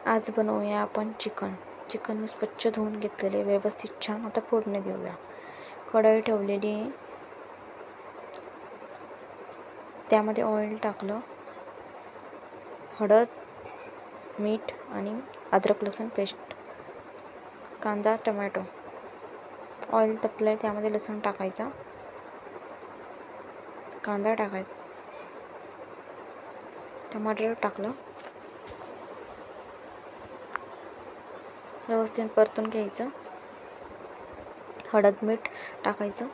आज बनवूया आपण चिकन. चिकन स्वच्छ धुवून घेतलेले व्यवस्थित छान. आता फोडणी देऊया. कढई ठेवलेली आहे, त्यामध्ये ऑइल टाकलं, हळद, मीठ आणि अद्रक लसूण पेस्ट, कांदा, टोमॅटो. ऑइल तपलं, त्यामध्ये लसूण टाकायचा, कांदा टाकायचा, टमाटर टाकलं, व्यवस्थित परतून घ्यायचं. हळद मीठ टाकायचं,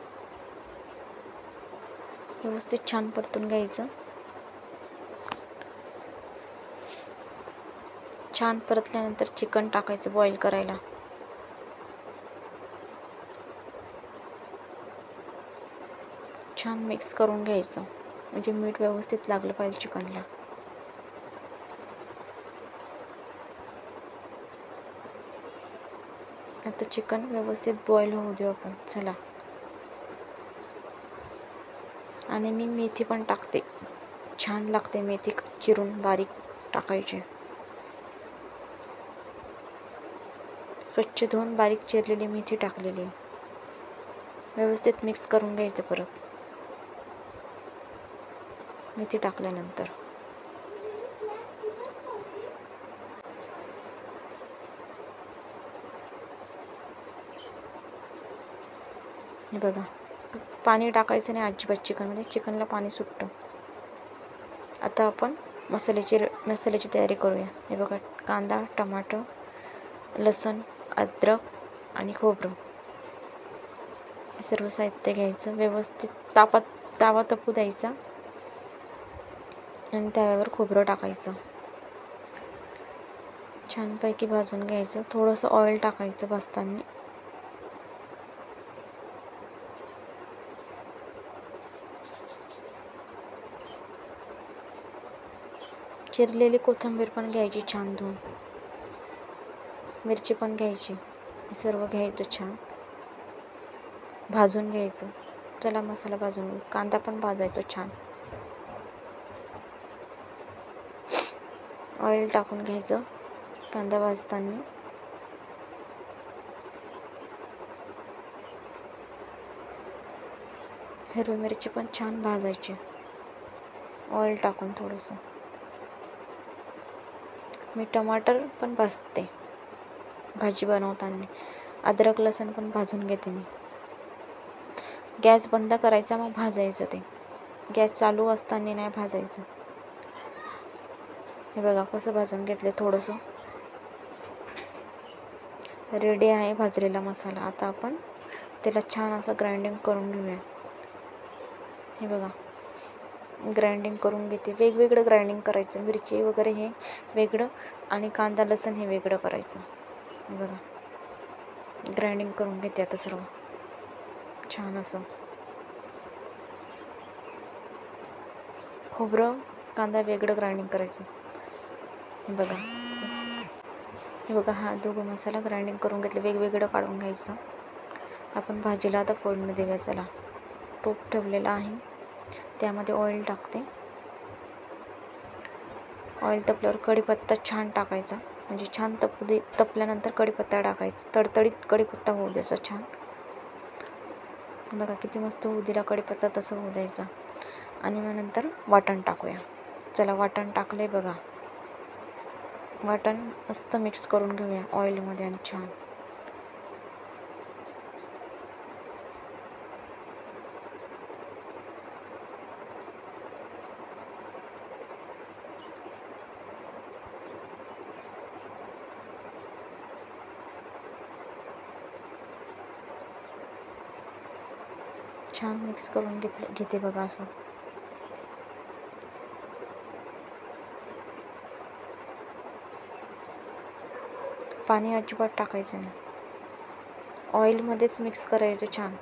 व्यवस्थित छान परतून घ्यायचं. छान परतल्यानंतर चिकन टाकायचं बॉईल करायला. छान मिक्स करून घ्यायचं, म्हणजे मीठ व्यवस्थित लागलं पाहिजे चिकनला. आता चिकन व्यवस्थित बॉईल होऊ देऊ आपण. चला, आणि मी मेथी पण टाकते, छान लागते. मेथी चिरून बारीक टाकायची. स्वच्छ धुवून बारीक चिरलेली मेथी टाकलेली. व्यवस्थित मिक्स करून घ्यायचं. परत मेथी टाकल्यानंतर हे बघा, पाणी टाकायचं नाही अजिबात चिकनमध्ये. चिकनला पाणी सुटतं. आता आपण मसाल्याची तयारी करूया. हे बघा, कांदा, टमाटर, लसूण, अद्रक आणि खोबरं हे सर्व साहित्य घ्यायचं. व्यवस्थित तावा तपू द्यायचा आणि तव्यावर खोबरं टाकायचं. छानपैकी भाजून घ्यायचं. थोडंसं ऑइल टाकायचं भाजताना. चिरलेली कोथिंबीर पण घ्यायची छान धुवून. मिरची पण घ्यायची. हे सर्व घ्यायचं, छान भाजून घ्यायचं. चला, मसाला भाजून. कांदा पण भाजायचा छान. ऑइल टाकून घ्यायचं कांदा भाजताना. हिरवी मिरची पण छान भाजायची, ऑइल टाकून थोडंसं. मी टमाटर पण भाजते भाजी बनवताना. अद्रक लसूण पण भाजून घेते मी. गॅस बंद करायचा, मग भाजायचं ते. गॅस चालू असताना नाही भाजायचं. हे बघा कसं भाजून घेतलं थोडंसं. रेडी आहे भाजलेला मसाला. आता आपण त्याला छान असं ग्राइंडिंग करून घेऊया. हे बघा, ग्राइंडिंग करून घेते. वेगवेगळं ग्राइंडिंग करायचं. मिरची वगैरे हे वेगळं आणि कांदा लसूण हे वेगळं करायचं. हे बघा, ग्राइंडिंग करून घेते आता सर्व छान असं. खोबरं कांदा वेगळं ग्राइंडिंग करायचं. हे बघा, हा दोघं मसाला ग्राइंडिंग करून घेतले. वेगवेगळं काढून घ्यायचं. आपण भाजीला आता फोडणी देऊया. चला, टोप ठेवलेला आहे, त्यामध्ये ऑइल टाकते. ऑइल तपल्यावर कढीपत्ता छान टाकायचा, म्हणजे छान तपल्यानंतर कढीपत्ता टाकायचा. तडतडीत कढीपत्ता होऊ द्यायचा छान. बघा किती मस्त होऊ दिला कढीपत्ता, तसं होऊ द्यायचा. आणि मग नंतर वाटण टाकूया. चला, वाटण टाकले बघा. वाटण मस्त मिक्स करून घेऊया ऑइलमध्ये आणि छान. छान मिक्स करून घेते बघा असं. पाणी अजिबात टाकायचं नाही, ऑइलमध्येच मिक्स करायचं छान.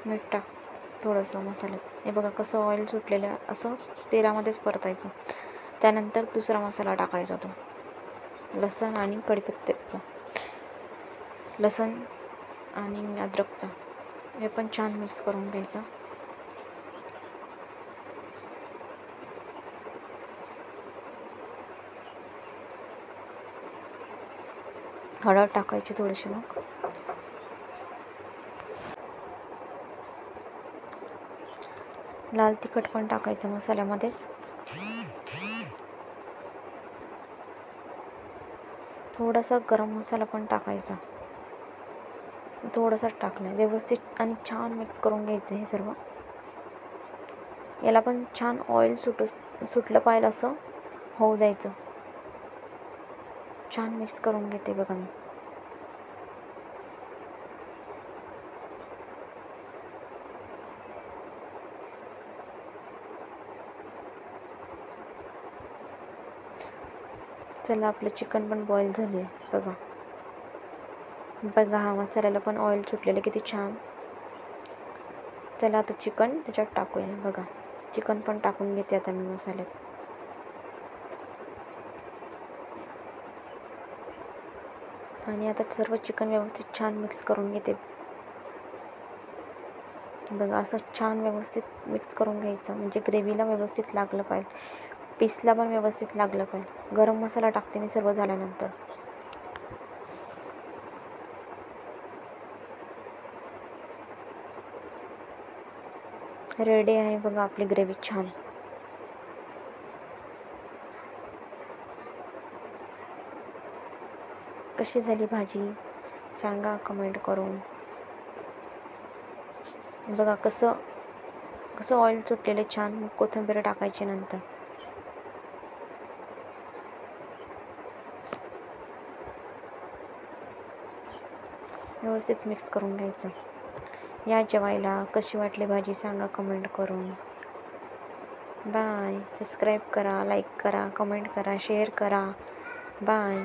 मीठ टाक थोडंसं मसाल्यात. हे बघा कसं ऑइल सुटलेलं असं तेलामध्येच परतायचं. त्यानंतर दुसरा मसाला टाकायचा, तो लसूण आणि कढीपत्त्याचा, लसूण आणि अद्रकचा. हे पण छान मिक्स करून घ्यायचं. हळद टाकायची थोडीशी, मग लाल तिखट पण टाकायचं मसाल्यामध्येच. थोडासा गरम मसाला पण टाकायचा, थोडासा टाकला. व्यवस्थित आणि छान मिक्स करून घ्यायचं हे सर्व. याला पण छान ऑइल सुटलं पाहिजे असं होऊ द्यायचं. छान मिक्स करून घेते बघा मी. चला, आपलं चिकन पण बॉईल झाले आहे बघा. बघा, हा मसाल्याला पण ऑइल सुटलेलं किती छान. चला आता चिकन त्याच्यात टाकूया. बघा, चिकन पण टाकून घेते आता मी मसाल्यात. आणि आता सर्व चिकन व्यवस्थित छान मिक्स करून घेते. बघा, असं छान व्यवस्थित मिक्स करून घ्यायचं, म्हणजे ग्रेव्हीला व्यवस्थित लागलं पाहिजे, पीसला पण व्यवस्थित लागलं पाहिजे. गरम मसाला टाकते मी सर्व झाल्यानंतर. रेडी आहे बघा आपली ग्रेव्ही छान. कशी झाली भाजी सांगा कमेंट करून. बघा कसं कसं ऑइल सुटलेलं छान. मग कोथिंबीर टाकायची नंतर. व्यवस्थित मिक्स करून घ्यायचं. या जेवायला. कशी वाटली भाजी सांगा कमेंट करून. बाय. सबस्क्राईब करा, लाईक करा, कमेंट करा, शेअर करा. बाय.